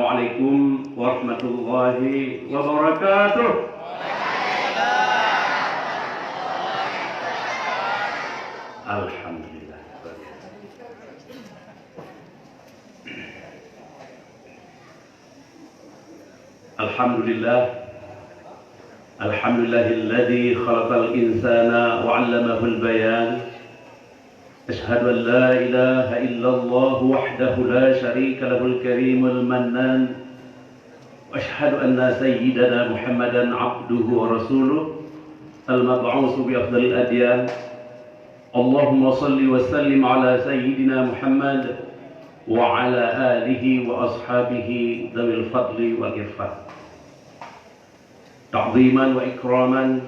Assalamualaikum warahmatullahi wabarakatuh. Alhamdulillah. Alhamdulillah. Alhamdulillahilladzi khalaqal insana wa 'allamahul bayan. Ashhadu an la ilaha illallah wahdahu la syarika lahul karimul mannan. Wa ashhadu anna sayyidana Muhammadan 'abduhu wa rasuluh al-mab'uts bi afdhalil adyan. Allahumma shalli wa sallim ala sayyidina Muhammad wa ala alihi wa ashabihi dzawil fadli wal irfan. Ta'ziman wa ikraman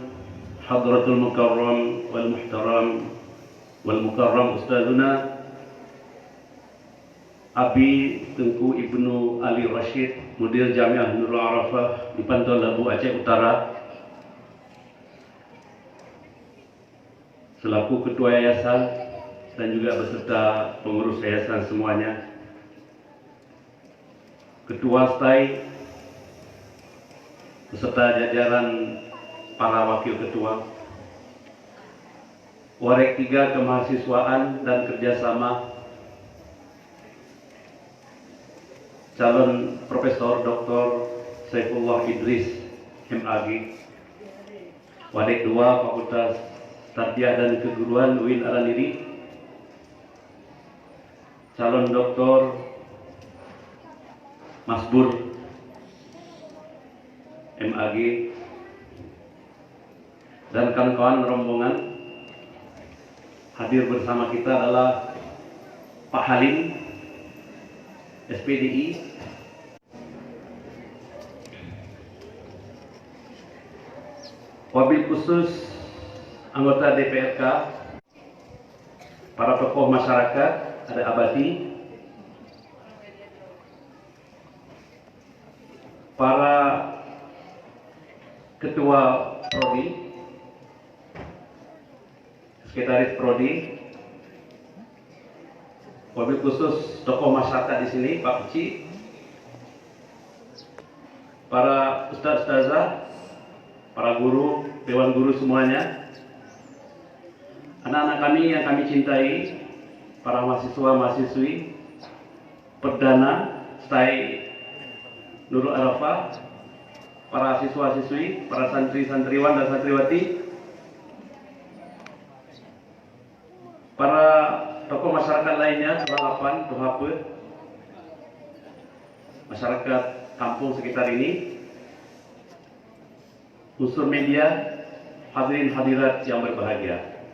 hadratul mukarram wal muhtaram wal mukarram ustazuna Abi Tengku Ibnu Ali Rashid, Mudir Jamiah Nurul Arafah di Pantau Labu, Aceh Utara, selaku ketua yayasan dan juga beserta pengurus yayasan semuanya, ketua STAI beserta jajaran para wakil ketua, Warek 3 Kemahasiswaan dan Kerjasama, calon Profesor Dr. Saifullah Idris MAG, Warek 2 Fakultas Tarbiyah dan Keguruan UIN Araniri, calon Dr. Masbur MAG, dan kawan-kawan rombongan. Hadir bersama kita adalah Pak Halim, SPDI, wabil khusus anggota DPRK, para tokoh masyarakat, ada Abadi, para ketua Prodi, sekretaris Prodi, wabil khusus tokoh masyarakat di sini, Pak Uci, para ustaz-ustazah, para guru, dewan guru semuanya, anak-anak kami yang kami cintai, para mahasiswa-mahasiswi perdana STAI Nurul Arafah, para siswa-siswi, para santri-santriwan dan santriwati, para tokoh masyarakat lainnya, Selapan, Tuhape, masyarakat kampung sekitar ini, unsur media, hadirin hadirat yang berbahagia.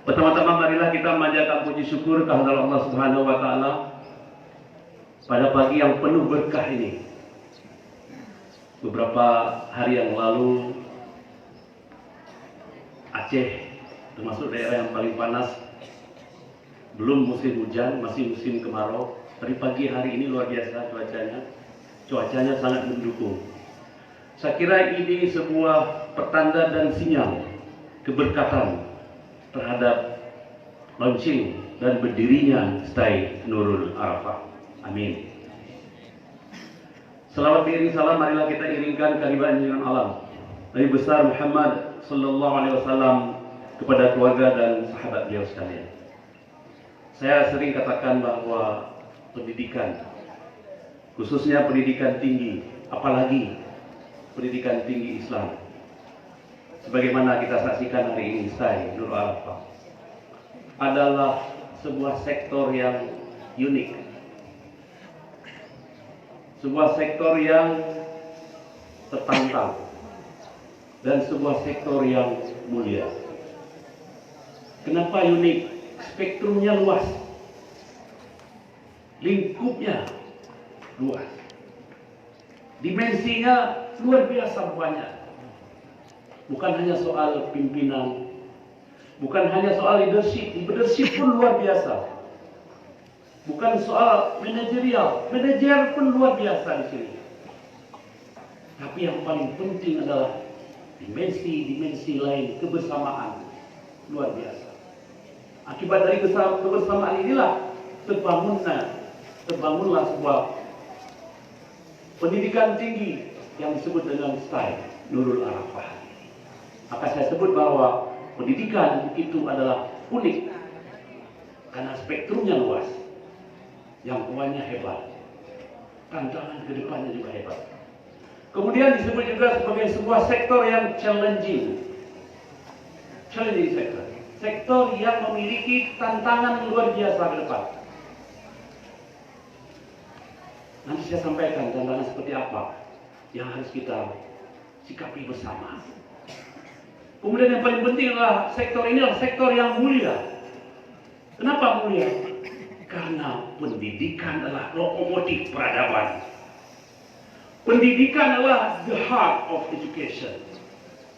Pertama-tama marilah kita memanjatkan puji syukur kehadirat Allah Subhanahu wa taala pada pagi yang penuh berkah ini. Beberapa hari yang lalu Aceh termasuk daerah yang paling panas, belum musim hujan, masih musim kemarau. Tapi pagi hari ini luar biasa cuacanya sangat mendukung. Saya kira ini sebuah pertanda dan sinyal keberkatan terhadap launching dan berdirinya STAI Nurul Arafah. Amin. Selawat diiring salam, marilah kita iringkan kehadiran junjungan alam Nabi besar Muhammad sallallahu alaihi wasallam kepada keluarga dan sahabat beliau sekalian. Saya sering katakan bahwa pendidikan, khususnya pendidikan tinggi, apalagi pendidikan tinggi Islam, sebagaimana kita saksikan hari ini STAI Nurul Arafah, adalah sebuah sektor yang unik, sebuah sektor yang tertantang, dan sebuah sektor yang mulia. Kenapa unik? Spektrumnya luas, lingkupnya luas, dimensinya luar biasa banyak. Bukan hanya soal pimpinan, bukan hanya soal leadership pun luar biasa. Bukan soal manajerial, manajer pun luar biasa di sini. Tapi yang paling penting adalah dimensi lain, kebersamaan luar biasa. Akibat dari kebersamaan inilah terbangunlah sebuah pendidikan tinggi yang disebut dengan STAI, Nurul Arafah. Maka saya sebut bahwa pendidikan itu adalah unik karena spektrumnya luas, jangkauannya hebat, tantangan ke depannya juga hebat. Kemudian disebut juga sebagai sebuah sektor yang challenging sector. Sektor yang memiliki tantangan luar biasa ke depan. Nanti saya sampaikan tantangan seperti apa yang harus kita sikapi bersama. Kemudian yang paling penting adalah sektor ini adalah sektor yang mulia. Kenapa mulia? Karena pendidikan adalah lokomotif peradaban. Pendidikan adalah the heart of education,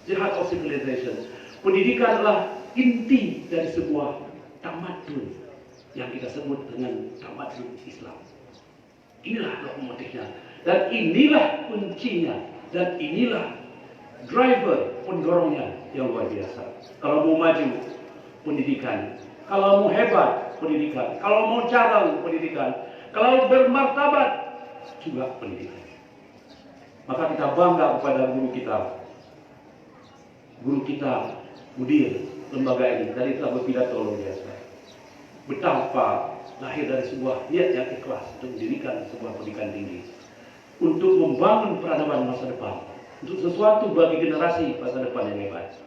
the heart of civilization. Pendidikan adalah inti dari sebuah tamadun yang kita sebut dengan tamadun Islam. Inilah lokomotifnya, dan inilah kuncinya, dan inilah driver pendorongnya yang luar biasa. Kalau mau maju, pendidikan. Kalau mau hebat, pendidikan. Kalau mau cabang, pendidikan. Kalau bermartabat, juga pendidikan. Maka kita bangga kepada guru kita. Guru kita, mudir lembaga ini, tadi telah berpidato luar biasa. Betapa lahir dari sebuah niat yang ikhlas untuk mendirikan sebuah pendidikan tinggi, untuk membangun peradaban masa depan, untuk sesuatu bagi generasi masa depan yang hebat.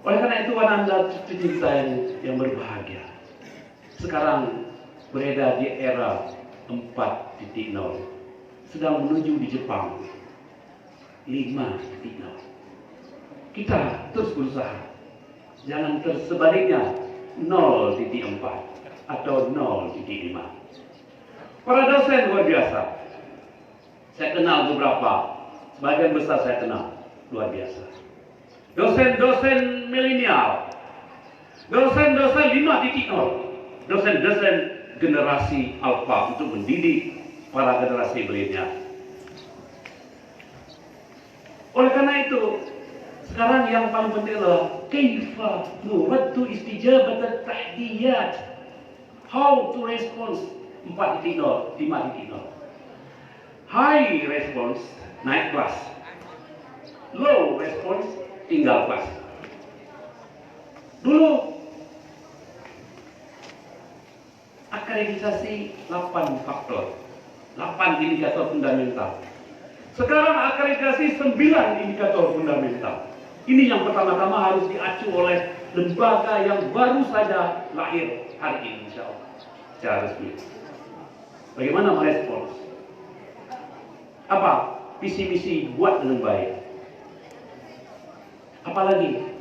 Oleh karena itu, Anda cucu kita yang berbahagia, sekarang berada di era 4.0, sedang menuju di Jepang 5.0. Kita terus berusaha, jangan tersebaliknya 0.4 atau 0.5. Para dosen luar biasa, saya kenal beberapa, sebagian besar saya kenal, luar biasa. Dosen-dosen milenial, dosen-dosen 5.0, dosen-dosen generasi alfa untuk mendidik para generasi milenial. Oleh karena itu, sekarang yang paling penting adalah kaifa nuraddu istijabat at-tahdiyat. How to respond 4.0, 5.0. High response, naik kelas. Low response, tinggal kelas. Dulu akreditasasi 8 faktor, 8 indikator fundamental. Sekarang akreditasi 9 indikator fundamental. Ini yang pertama-tama harus diacu oleh lembaga yang baru saja lahir hari ini, insya Allah, secara resmi. Bagaimana merespons? Apa? Visi misi buat dengan baik. Apalagi?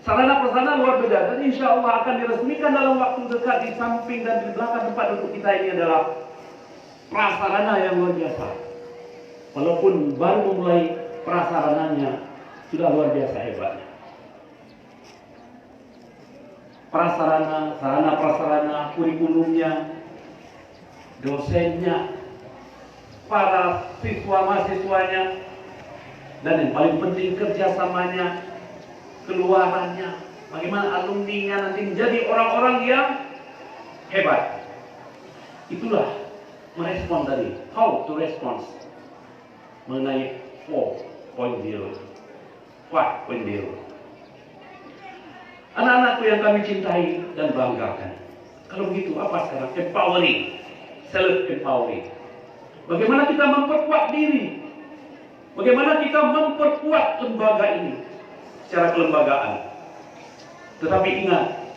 Sarana prasarana luar biasa, dan insya Allah akan diresmikan dalam waktu dekat. Di samping dan di belakang tempat duduk kita ini adalah prasarana yang luar biasa. Walaupun baru memulai prasarananya, sudah luar biasa hebatnya. Prasarana, sarana prasarana, kurikulumnya, dosennya, para siswa mahasiswanya, dan yang paling penting kerjasamanya, keluarannya, bagaimana alumninya nanti menjadi orang-orang yang hebat. Itulah merespon tadi, how to respond mengenai 4.0. Anak-anakku yang kami cintai dan banggakan. Kalau begitu apa sekarang? Empowering, self-empowering. Bagaimana kita memperkuat diri? Bagaimana kita memperkuat lembaga ini secara kelembagaan? Tetapi ingat,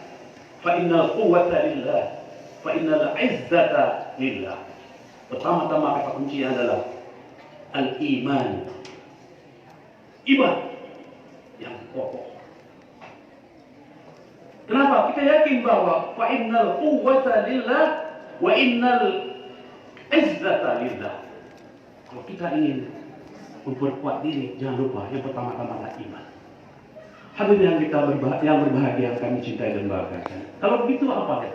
fa innal quwwata lillah, fa innal izzata lillah. Pertama-tama kata kuncinya adalah al-iman. Iman yang pokok. Kenapa? Kita yakin bahwa fa innal quwwata lillah wa innal izzata lillah. Kalau kita ingin memperkuat diri, jangan lupa yang pertama-tama adalah iman. Hadirin yang berbahagia yang kami cintai dan banggakan. Kalau begitu apa?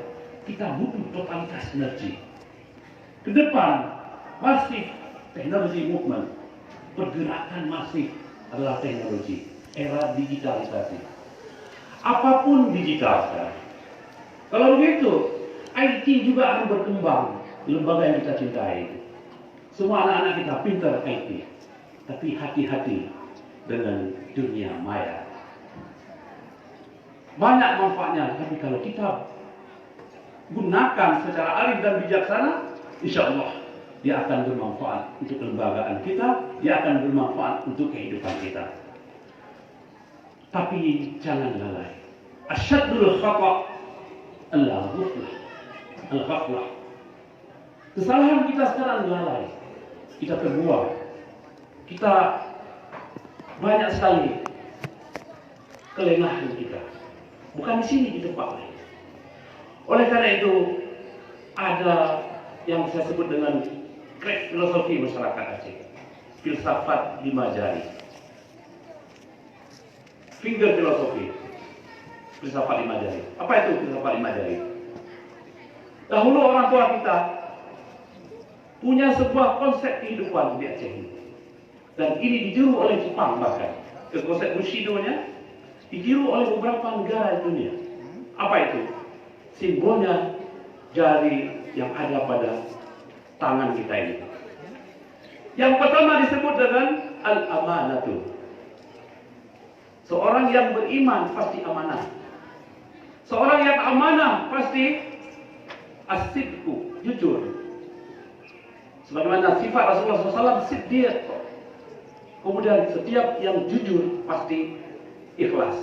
Kita butuh totalitas energi. Ke depan masif teknologi movement, pergerakan masif adalah teknologi, era digitalisasi. Apapun digital sekarang. Kalau begitu, IT juga akan berkembang. Lembaga yang kita cintai, Semua anak-anak kita pintar IT, tapi hati-hati dengan dunia maya. Banyak manfaatnya, tapi kalau kita gunakan secara arif dan bijaksana, insya Allah dia akan bermanfaat untuk kelembagaan kita, dia akan bermanfaat untuk kehidupan kita. Tapi jangan lalai. Asyaddul khata' al-ghaflah. Kesalahan kita sekarang lalai. Kita terbuang. Kita banyak sekali kelengahan kita. Bukan di sini, di tempat lain. Oleh karena itu, ada yang saya sebut dengan krek filosofi masyarakat Aceh. Filsafat 5 jari. Finger filosofi. Filsafat 5 jari. Apa itu filsafat 5 jari? Dahulu orang tua kita punya sebuah konsep kehidupan di Aceh ini. Dan ini ditiru oleh Jepang bahkan. Konsep Bushido-nya ditiru oleh beberapa negara di dunia. Apa itu? Simbolnya jari yang ada pada tangan kita ini. Yang pertama disebut dengan al-amanatu. Seorang yang beriman pasti amanah. Seorang yang amanah pasti as-sidqu, jujur. Sebagaimana sifat Rasulullah SAW, siddiq. Kemudian setiap yang jujur pasti ikhlas.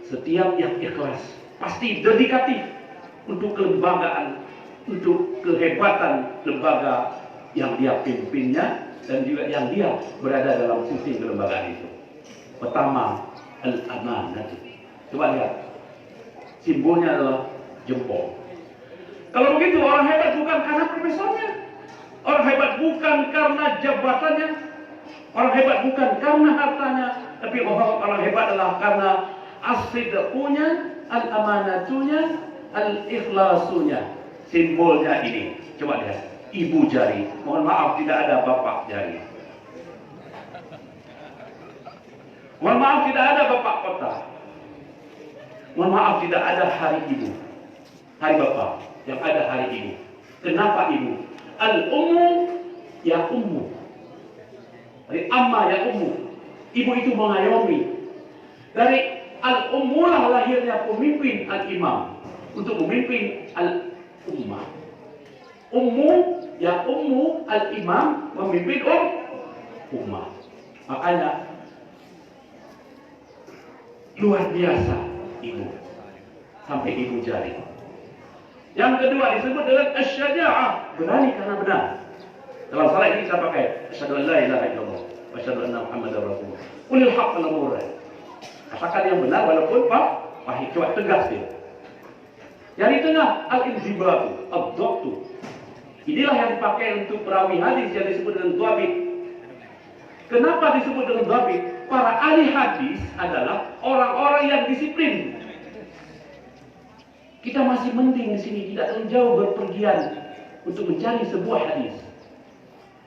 Setiap yang ikhlas pasti dedikatif untuk kelembagaan, untuk kehebatan lembaga yang dia pimpinnya dan juga yang dia berada dalam sistem kelembagaan itu. Pertama, al-amanah. Coba lihat, simbolnya adalah jempol. Kalau begitu, orang hebat bukan karena profesornya, orang hebat bukan karena jabatannya, orang hebat bukan karena hartanya, tapi orang hebat adalah karena as-sidqunya, al-amanatunya, al-ikhlasunya. Simbolnya ini, coba lihat, ibu jari. Mohon maaf, tidak ada bapak jari. Mohon maaf, tidak ada bapak kota. Mohon maaf, tidak ada hari ibu, hari bapak. Yang ada hari ibu. Kenapa ibu? Al-ummu ya ummu. Dari amma ya ummu. Ibu itu mengayomi. Dari al-ummu lah lahirnya pemimpin al-imam untuk memimpin al-ummah. Ummu ya ummu, al-imam memimpin ummah. Makanya luar biasa ibu. Sampai ibu jari. Yang kedua disebut dengan asy-syaja'ah, berani karena benar. Dalam salat ini kita pakai asyhadu an la ilaha illallah wa asyhadu anna muhammadar rasulullah. Qulil haqq wa la murad. Katakan yang benar walaupun pahit, coba tegas dia. Yang di tengah al-inzibatu, ad-dhabtu. Inilah yang dipakai untuk perawi hadis yang disebut dengan dhabit. Kenapa disebut dengan dhabit? Para ahli hadis adalah orang-orang yang disiplin. Kita masih mending di sini, tidak terlalu jauh berpergian untuk mencari sebuah hadis.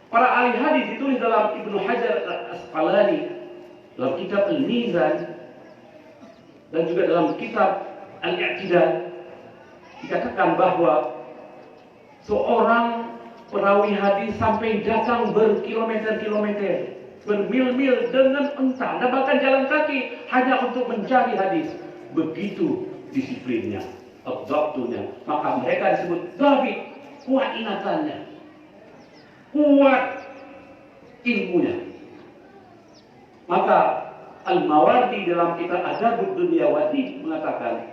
Para ahli hadis ditulis dalam Ibnu Hajar Al-Asqalani, dalam kitab Al-Mizan, dan juga dalam kitab Al-I'tidal, dikatakan bahwa seorang perawi hadis sampai datang berkilometer-kilometer, bermil-mil dengan unta, dan bahkan jalan kaki hanya untuk mencari hadis. Begitu disiplinnya, abdabtunya. Maka mereka disebut dhabit, kuat ingatannya, kuat ilmunya. Maka Al-Mawardi dalam kitab Adabud Dunyawati mengatakan,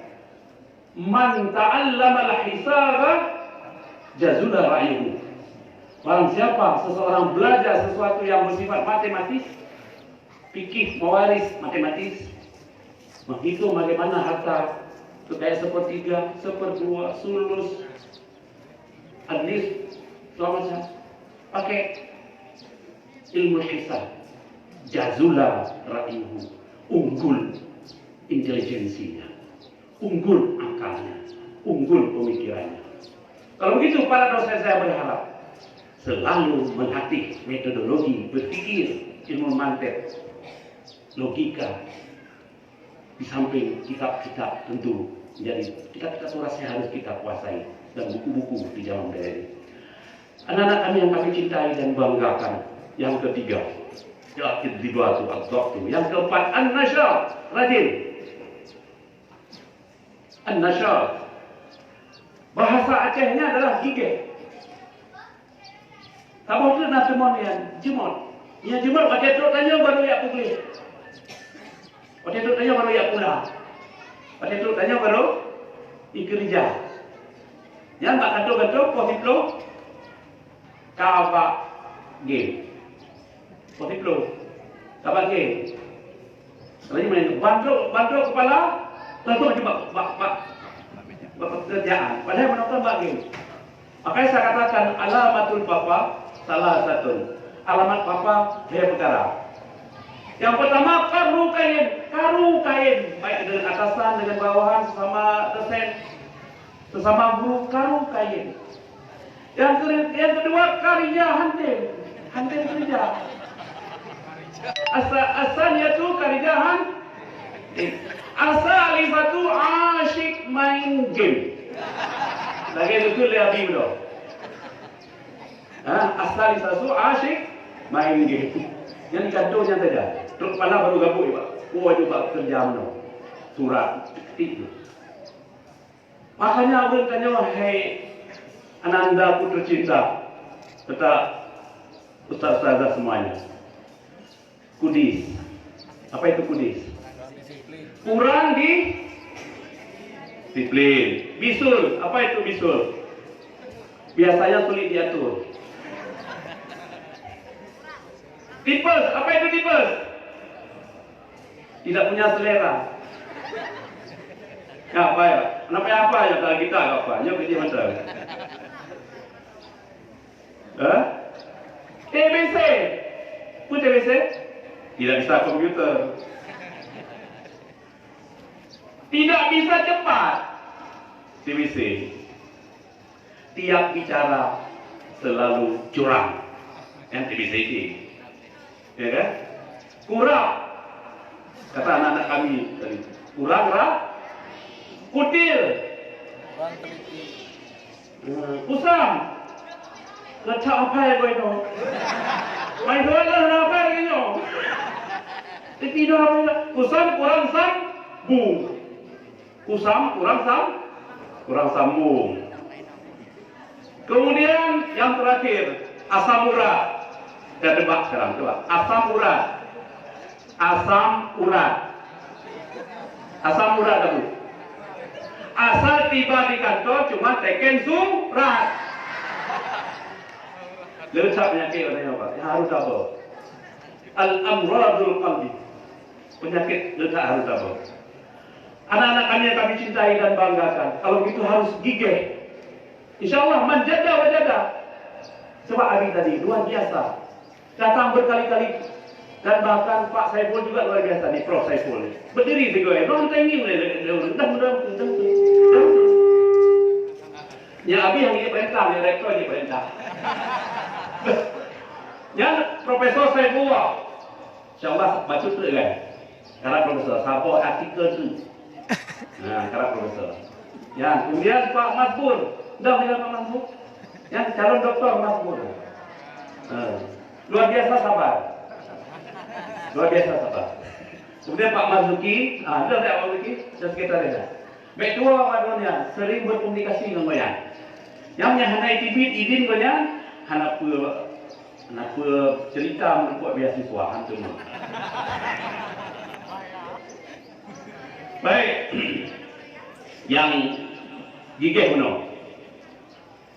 man ta'allama al-hisaba jazula ra'yuhu. Barang siapa seseorang belajar sesuatu yang bersifat matematis, fikih, mawaris, matematis, menghitung bagaimana harta kayak sepertiga, seperdua, sulus, adlis, selamanya pakai ilmu hisab, jazula ra'yuhu, unggul intelijensinya, unggul akalnya, unggul pemikirannya. Kalau begitu, para dosen saya berharap selalu melatih metodologi berpikir, ilmu mantek, logika, di samping kitab-kitab tentu. Jadi kitab-kitab surasnya harus kita kuasai, dan buku-buku di zaman modern. Anak-anak kami yang kami cintai dan banggakan. Yang ketiga, al-iddibatu al-dhabtu. Yang keempat, an-nasyat, rajin. An-nasyat. Bahasa Acehnya adalah gigih. Apa itu nak temon yang jemot? Yang jemot waktu itu tanya baru ya pukul. Waktu itu tanya baru ya pulang. Waktu itu tanya baru ikerja. Yang tak kata-kata posiplo kawak game. Posiplo kawak game. Kalau ini main bantu kepala langsung coba bak pekerjaan. Padahal menonton bak game. Makanya saya katakan alamatul papa salah satu. Alamat papa dia perkara. Yang pertama karu kain, baik dengan atasan dengan bawahan sesama dosen, sesama guru karu kain. Yang kedua karya hantin kerja. Asalnya tu karya hantin. Asalifatu asyik main game. Lagi itu lebih dulu. Asalifatu asyik main game. Yang kantornya saja. Terus kepala baru gabung ya, Pak. Oh, juga kerja mana? Surat itu. Makanya orang tanya, wahai Ananda putra cinta, kata ustaz-ustazah semuanya. Kudis. Apa itu kudis? Kurang disiplin. Bisul. Apa itu bisul? Biasanya sulit diatur. Tipes, apa itu tipes? Tidak punya selera. Ya, apa ya? Kenapa apa ya kalau kita apa? Ya dia macam. TBC. Pun TBC? Tidak bisa komputer. Tidak bisa cepat. TBC. Tiap bicara selalu curang. Yang TBC ini. Ya kan? Kurang. Kata anak-anak kami tadi. Kurang kutil. Kurang teliti. Kusam. Lecak apa ya kau itu? Main bola apa ini? Tidak apa. Kusam kurang sambung. Kusam kurang sambung. Kemudian yang terakhir asam urat. Kita tebak sekarang, coba. Asam urat itu. Asal tiba di kantor cuma teken surat. Lecak penyakit katanya apa? Ya, harus apa? Al-amradul qalbi. Penyakit lecak harus apa? Anak-anak kami yang kami cintai dan banggakan. Kalau gitu harus gigih. InsyaAllah manjada wajada. Sebab Abi tadi luar biasa. Datang berkali-kali dan bahkan Pak Saiful juga luar biasa nih, Prof Saiful. Berdiri di gue, non tinggi mulai ya Abi yang ini perintah, ya rektor ini perintah. Ya Profesor Saiful, insyaallah baca tu kan. Karena Profesor, sahabat artikel tu. Nah, karena Profesor. Ya, kemudian Pak Masbur, dah bilang Pak Masbur. Yang calon doktor Masbur. Luar biasa sabar. Kemudian Pak Marzuki, dia Pak Marzuki, dan sekitar dia. Baik dua wadonnya sering berkomunikasi dengan goyang. Yang hanai tibit idin goyang, hanapa cerita menepuk beasiswa hantu. Baik. Yang gigih benar.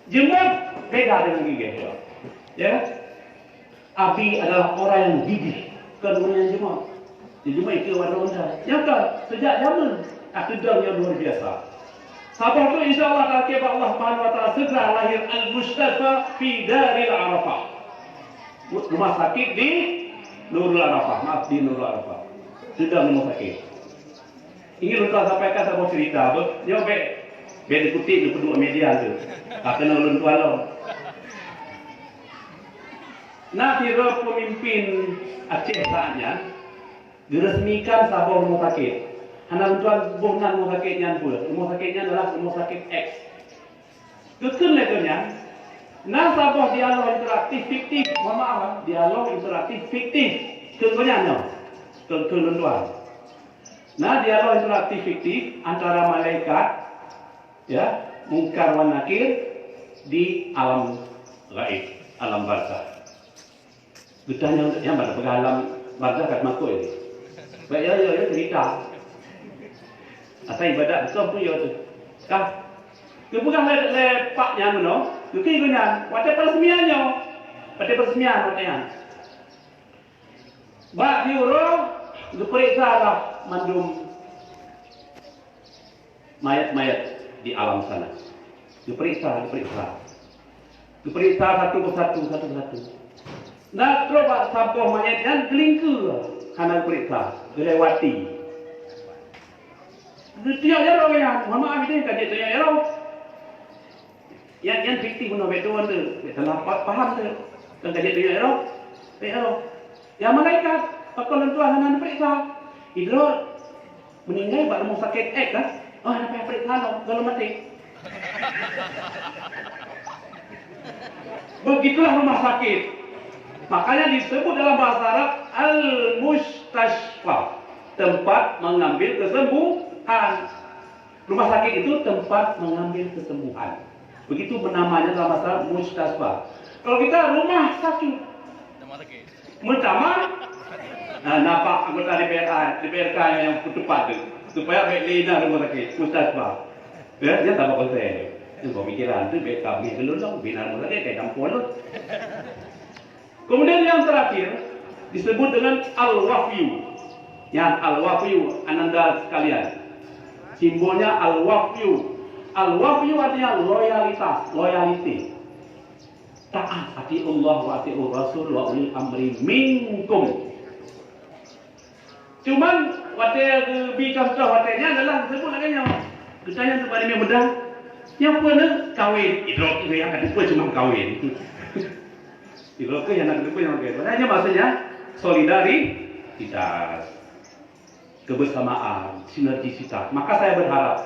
Jemut beda dengan gigih. Ya. Abi adalah orang yang gigih kedudukan jemaah. Jemaah itu wadah. Nyata sejak zaman akidah yang luar biasa. Sabar itu insyaAllah kaki Allah Subhanahu Wa Taala segera lahir Al-Mustafa fi Daril Arafah. Rumah sakit di Nurul Arafah. Maaf, di Nurul Arafah. Sudah rumah sakit. Ingin lupa sampaikan sebuah cerita. Dia beda kutip di kedua media tu. Kena ulun tua lo. Nah, kira pemimpin Aceh saatnya diresmikan sebuah rumah sakit. Anak tuan bukan rumah sakitnya pula. Rumah sakitnya adalah rumah sakit X. Betul lekonya. Nah, sabah dialog interaktif fiktif. Mohon maaf, dialog interaktif fiktif. Contohnya no. Contoh tuan. Nah, dialog interaktif fiktif antara malaikat, ya, mungkar wa nakir di alam gaib, alam barzah. Bertanya yang pada alam barzah kat makoi ini. Baik ya cerita. Asal ibadat betul pun ya tu. Kah? Kebukan le paknya meno, yuki gunya, wate peresmiannya. Wate peresmian watenya. Ba diuro diperiksa lah mandum mayat-mayat di alam sana. Diperiksa satu persatu. Nah, coba sampah mayat yang kelingku karena diperiksa, dilewati. Dia ya yang, mama ini kan dia ya yang fiktif pun betul tu, telah faham tu, kan kajian dia ya yang malaikat, pakal tuan dengan periksa, itu meninggal baru mau sakit kan? Oh, apa yang periksa kalau mati. Begitulah rumah sakit. Makanya disebut dalam bahasa Arab al-mustashfa, tempat mengambil kesembuhan. Rumah sakit itu tempat mengambil kesembuhan. Begitu namanya dalam bahasa Arab mustashfa. Kalau kita rumah sakit, pertama, nampak anggota DPRK yang tepat tu, supaya baik lina rumah sakit mustashfa. Ya, dia tak apa saya. Ini pemikiran tu baik kami gelulung bina rumah sakit kayak campur. Kemudian yang terakhir disebut dengan al-wafyu. Yang al-wafyu ananda sekalian. Simbolnya al-wafyu. Al-wafyu artinya loyalitas, loyalty. Taat ati Allah wa ati Rasul wa ulil amri minkum. Cuman wate bi contoh watenya adalah disebut laganya. Ketanya kepada dia mudah. Yang pernah kawin, itu yang kedua cuma kawin. Itu yang kedua yang kedua. Hanya maksudnya solidaritas, kebersamaan, sinergisitas. Maka saya berharap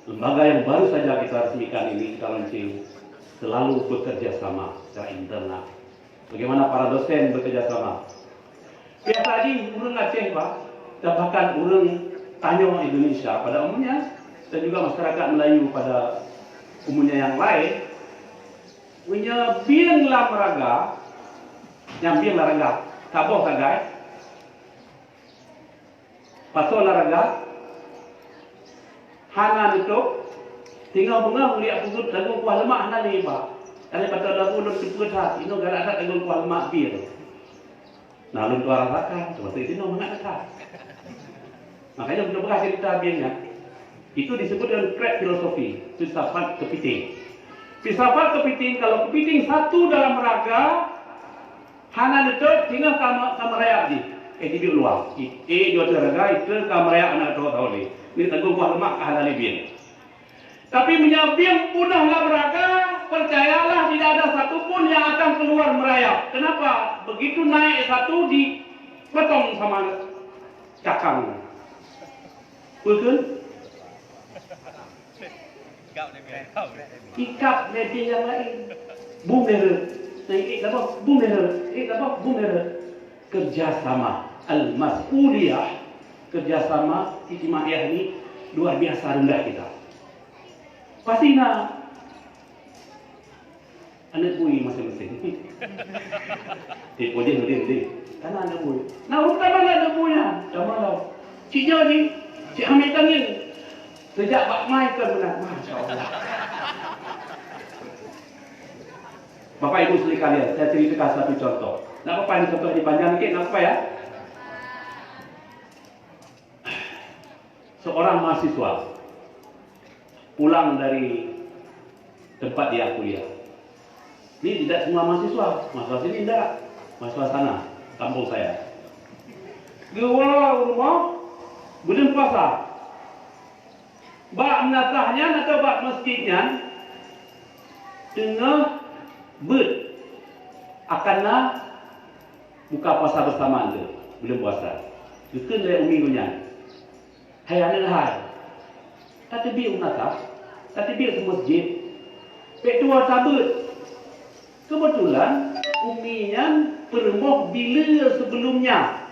lembaga yang baru saja kita resmikan ini, kita launching, selalu bekerja sama secara internal. Bagaimana para dosen bekerja sama? Biasa lagi urang Aceh Pak, dan bahkan urang Tanjung Indonesia pada umumnya, dan juga masyarakat Melayu pada umumnya yang lain, punya biang lamraga, yang biang laraga, taboh kagai, pasal laraga, hana itu, tinggal bunga melihat punggut lagu kuah lemak hana ni Pak. Kali pada lagu nak sepuluh ini gara ada lagu kuah lemak bir. Nah, lu tuara rasakan, seperti itu nak dekat. Makanya benar-benar cerita biangnya. Itu disebut dengan krep filosofi, filsafat kepiting. Filsafat kepiting, kalau kepiting satu dalam raga, hana itu tinggal kamerayak di. Di luar. Dua raga itu kamerayak anak tahu ni. Ini tanggung kuah lemak ke hana lebih. Tapi menyamping punah dalam raga, percayalah tidak ada satupun yang akan keluar merayap. Kenapa? Begitu naik satu dipotong sama cakang. Betul? Ikap lebih yang lain. Bung dere. Naik apa? Bung dere. Apa? Bung dere. Kerjasama. Al-mas'uliyah. Kerjasama ijtimaiyah ini luar biasa rendah kita. Pasti nak anak bui masing-masing. Boleh. Karena anak bui. Nah, pertama anak buinya. Sama lah. Cik Jadi, Cik Hamid Tangin. Sejak Pak Mai ke benar. Masya Allah. Bapak Ibu sekalian, saya ceritakan satu contoh. Nak apa ini contoh ini panjang sikit, nak apa ya? Seorang mahasiswa pulang dari tempat dia kuliah. Ini tidak semua mahasiswa sini tidak, mahasiswa sana, kampung saya. Dia rumah, belum puasa. Bak menatahnya atau bak masjidnya tengah akanlah buka puasa bersama tu, belum puasa. Itu dari minggunya. Hai anak. Kata dia menatah, kata dia ke masjid. Pek dua tabut. Kebetulan Umiyan peremoh bila sebelumnya.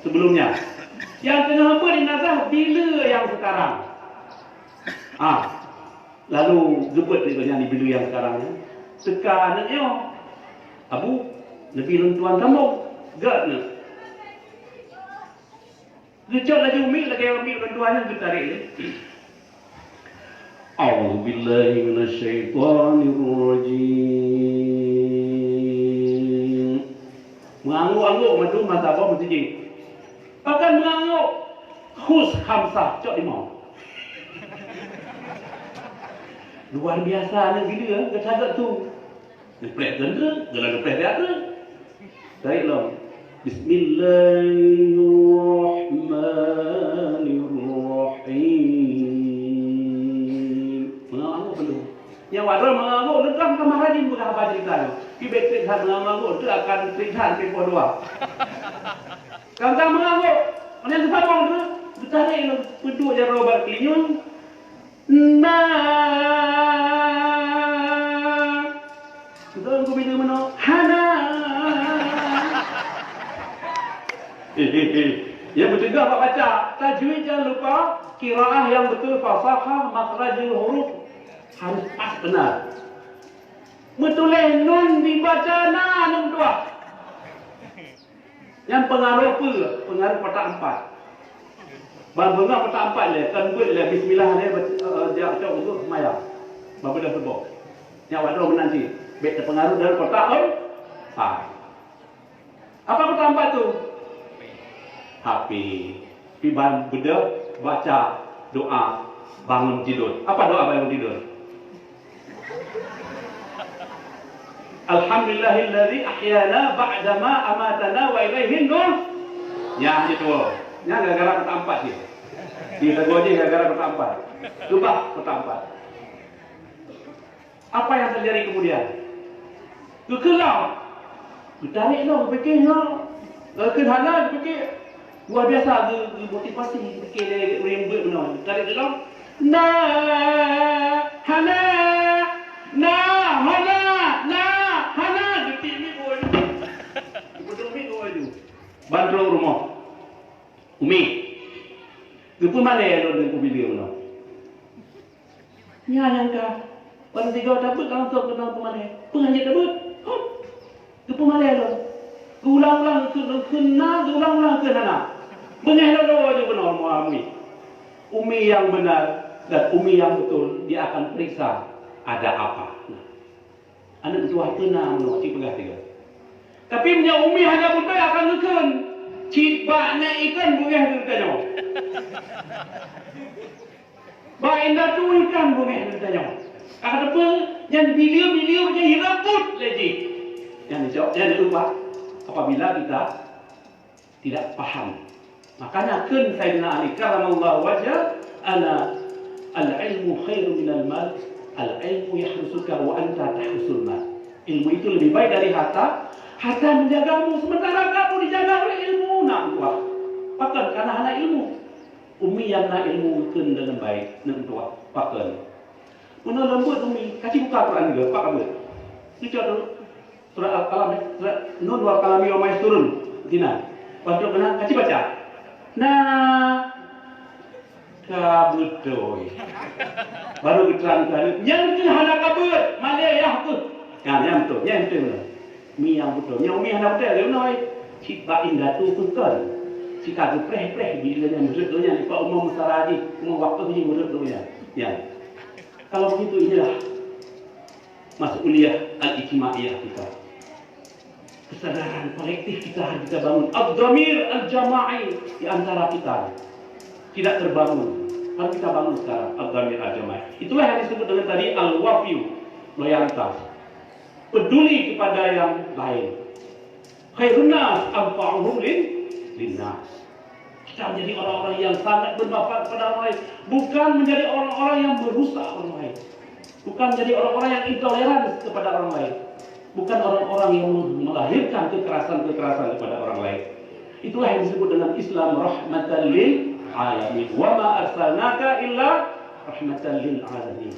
Sebelumnya. Yang tengah berinazah bila yang sekarang. Lalu jemput dia ni bila yang sekarang ni. Teka anaknya. Abu, lebih lentuan kamu. Gak ni. Gecot lagi Umi lagi lentuannya dia tarik ni. A'udzu billahi minasyaitonir rajim. Mengangguk-angguk madu masa apa mesti je. Bahkan mengangguk khus khamsah cok limau. Luar biasa nak bila kecagak tu. Lepas tenda, gelar lepas dia tu. Baiklah. Bismillahirrahmanirrahim. Mengangguk belum. Yang wadah mengangguk lekas kamar rajin bukan apa cerita. Kibet cerita mengangguk tu akan cerita tempoh dua. Kalau mengangguk, mana yang tersambung tu? Ditarik lah. Peduk je robat kelinyung. Betul aku bila mana? Hana. Ya betul apa baca? Tajwid jangan lupa. Qiraah yang betul, fasahah, makhrajul huruf harus pas benar. Betul nun dibaca nun dua. Yang pengaruh apa? Pengaruh kotak 4. Bang-bang kotak 4 le, kan buat le bismillah le dia baca untuk sembahyang. Bapa dah sebut. Yang wadah menanti. Bet terpengaruh dari kotak 4. Apa kotak 4 tu? HP. Piban beda baca doa bangun tidur. Apa doa bangun tidur? Alhamdulillahilladzi ahyana ba'dama amatana wa ilaihin nur. Ya itu. Ya gara-gara kotak 4 dia. Di lagu aja gara-gara kotak 4. Ubah kotak 4. Apa yang terjadi kemudian? Kekelau. Tarik lah, fikir lah. Kedhana fikir. Luar biasa motivasi fikir dia remember benar. Tarik dalam. Hana. Getik ni buat tu. Betul ni buat tu. Bandrol rumah. Umi. Kepu mana yang ada ku video benar. Nya yang ka. Pada tiga dapat langsung kenal ke mana. Pengajar dapat. Kepu mana yang ada. Ulang-ulang kena, ulang-ulang kena. Mengenai aja benar Umi. Umi yang benar dan Umi yang betul, dia akan periksa ada apa. Anak tua tenang, cik pegah tiga. Tapi punya Umi hanya betul akan ngeken. Cik baknya ikan bungeh tu tanya. Bak indah tu ikan bungeh tu tanya. Akan apa? Yang beliau macam hiraput lagi. Yang dijawab, yang diubah. Apabila kita tidak faham. Makanya kun Sayyidina Ali karamallahu wajah ana al-ilmu khairu minal mal, al-ilmu yahrusuka wa anta tahrusul mal. Ilmu itu lebih baik dari harta. Harta menjagamu sementara kamu dijaga oleh ilmu. Nak buat. Pakan karena anak ilmu. Umi yang nak ilmu kun dengan baik nak buat. Pakan. Mana lembut Umi kasih buka Quran juga pak kamu. Baca dulu. Surah Al-Qalam, surah Nun wal qalami wa ma yasturun. Dina. Waktu kena kasih baca. Nah, kabutoi. Baru diterangkan. Yang ni hana kabut, Malaysia tu. Yang betul. Mi yang betul. Yang mi hana betul. Dia noi. Cik Pak Indah tu betul. Cik aku preh bila yang menurut dia ni Pak Umar Musaradi, Umar waktu ni menurut dia. Ya. Kalau begitu inilah mas'uliyah al-ijtimaiyah kita. Kesadaran kolektif kita harus kita bangun. Ad-dhamir al-jama'i di antara kita tidak terbangun. Harus kita bangun sekarang ad-dhamir al-jama'i. Itulah yang disebut dengan tadi al-wafiyu, loyalitas. Peduli kepada yang lain. Khairun nas anfa'uhum lin-nas. Kita menjadi orang-orang yang sangat bermanfaat kepada orang lain, bukan menjadi orang-orang yang merusak orang lain. Bukan menjadi orang-orang yang intoleran kepada orang lain. Bukan orang-orang yang melahirkan kekerasan kepada orang lain. Itulah yang disebut dengan Islam rahmatan lil alamin. Wa ma arsalnaka illa rahmatan lil alamin.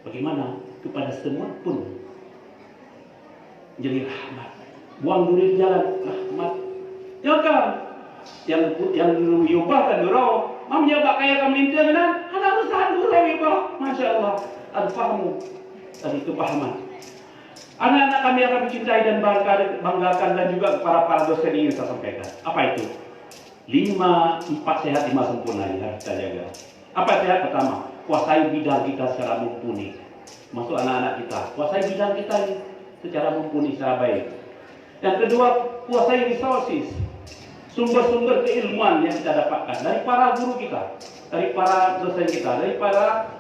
Bagaimana kepada semut pun jadi rahmat. Buang duri di jalan, rahmat. Ya kan? Yang yubah kan durau. Mam nyabak kaya kami lintian kan? Ada usaha durau yubah. Masya Allah. Al-fahmu. Tadi kepahaman. Anak-anak kami akan mencintai dan banggakan, dan juga para dosen ini saya sampaikan. Apa itu? 4 sehat 5 sempurna yang harus kita jaga. Apa sehat? Pertama, kuasai bidang kita secara mumpuni. Masuk anak-anak kita, kuasai bidang kita ini secara mumpuni, secara baik. Yang kedua, kuasai resources, sumber-sumber keilmuan yang kita dapatkan dari para guru kita, dari para dosen kita, dari para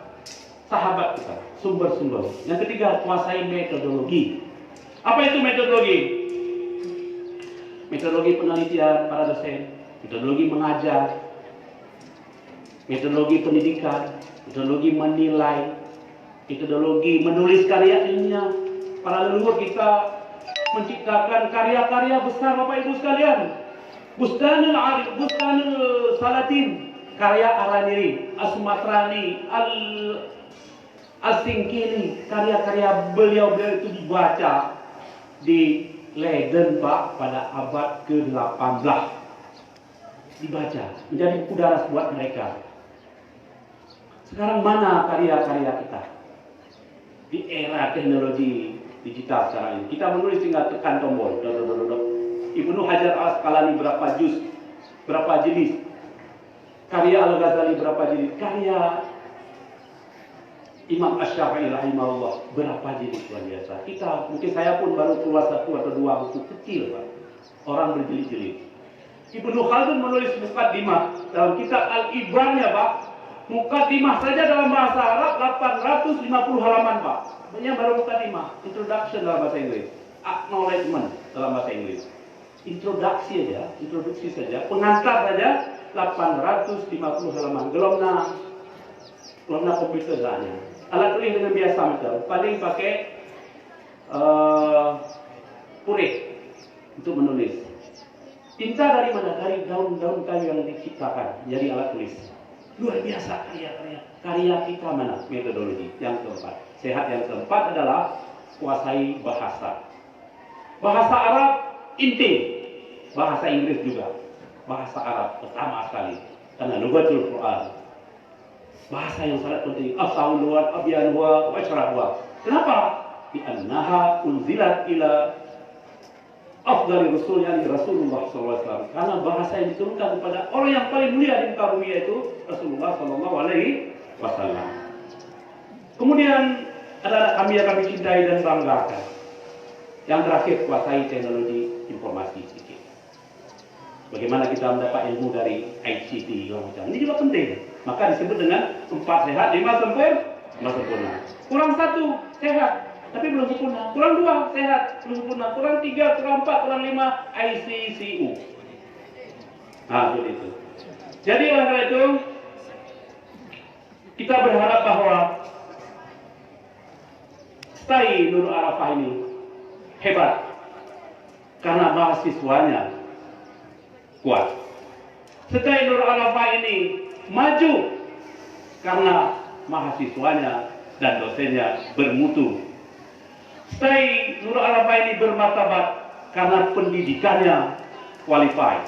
sahabat kita, sumber-sumber. Yang ketiga, kuasai metodologi. Apa itu metodologi? Metodologi penelitian para dosen, metodologi mengajar, metodologi pendidikan, metodologi menilai, metodologi menulis karya ilmiah. Para leluhur kita menciptakan karya-karya besar, Bapak Ibu sekalian. Bustanul Arif, Bustanul Salatin, karya Araniri, Asmatrani, Al-Singkili, karya-karya beliau itu dibaca di Leiden, Pak, pada abad ke-18. Dibaca, menjadi buku daras buat mereka. Sekarang mana karya-karya kita? Di era teknologi digital sekarang ini, kita menulis tinggal tekan tombol. Ibnu Hajar Al-Asqalani berapa juz, berapa jilid. Karya Al-Ghazali berapa jilid. Karya Imam Asy-Syafi'i rahimahullah berapa jilid, luar biasa. Kita, mungkin saya pun baru keluar 1 atau 2 buku kecil, Pak. Orang berjilid-jilid. Ibnu Khaldun menulis Muqaddimah dalam kitab Al-Ibrannya, Pak. Muqaddimah saja dalam bahasa Arab 850 halaman, Pak. Banyak baru Muqaddimah, introduction dalam bahasa Inggris, acknowledgement dalam bahasa Inggris. Introduksi aja, introduksi saja, pengantar saja 850 halaman. Gelomna komputer saja. Alat tulis dengan biasa macam, paling pakai purih untuk menulis. Tinta dari mana? Dari daun-daun kayu yang diciptakan jadi alat tulis. Luar biasa karya kita mana? Metodologi. Yang keempat, sehat. Yang keempat adalah kuasai bahasa. Bahasa Arab inti, bahasa Inggris juga. Bahasa Arab pertama sekali, karena lughatul Quran. Bahasa yang sangat penting. Afsaul wa abyan wa ashrah wa. Kenapa? Li'annaha unzilat ila afdali rasul, yani Rasulullah SAW. Karena bahasa yang diturunkan kepada orang yang paling mulia di muka bumi, yaitu Rasulullah SAW. Kemudian ada kami yang kami cintai dan banggakan. Yang terakhir, kuasai teknologi informasi sedikit. Bagaimana kita mendapat ilmu dari ICT macam ini juga penting. Maka disebut dengan 4 sehat 5 sempurna. Kurang 1 sehat tapi belum sempurna. Kurang 2 sehat belum sempurna. Kurang 3, kurang 4, kurang 5 ICCU. Nah, begitu. Jadi oleh karena itu kita berharap bahwa STAI Nurul Arafah ini hebat karena mahasiswanya kuat. STAI Nurul Arafah ini maju karena mahasiswanya dan dosennya bermutu. STAI Nurul Arafah ini bermartabat karena pendidikannya qualified.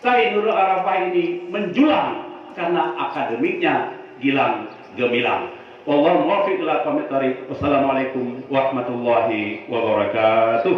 STAI Nurul Arafah ini menjulang karena akademiknya gilang gemilang. Wallahu muwaffiq ila aqwamit thoriq. Wassalamualaikum warahmatullahi wabarakatuh.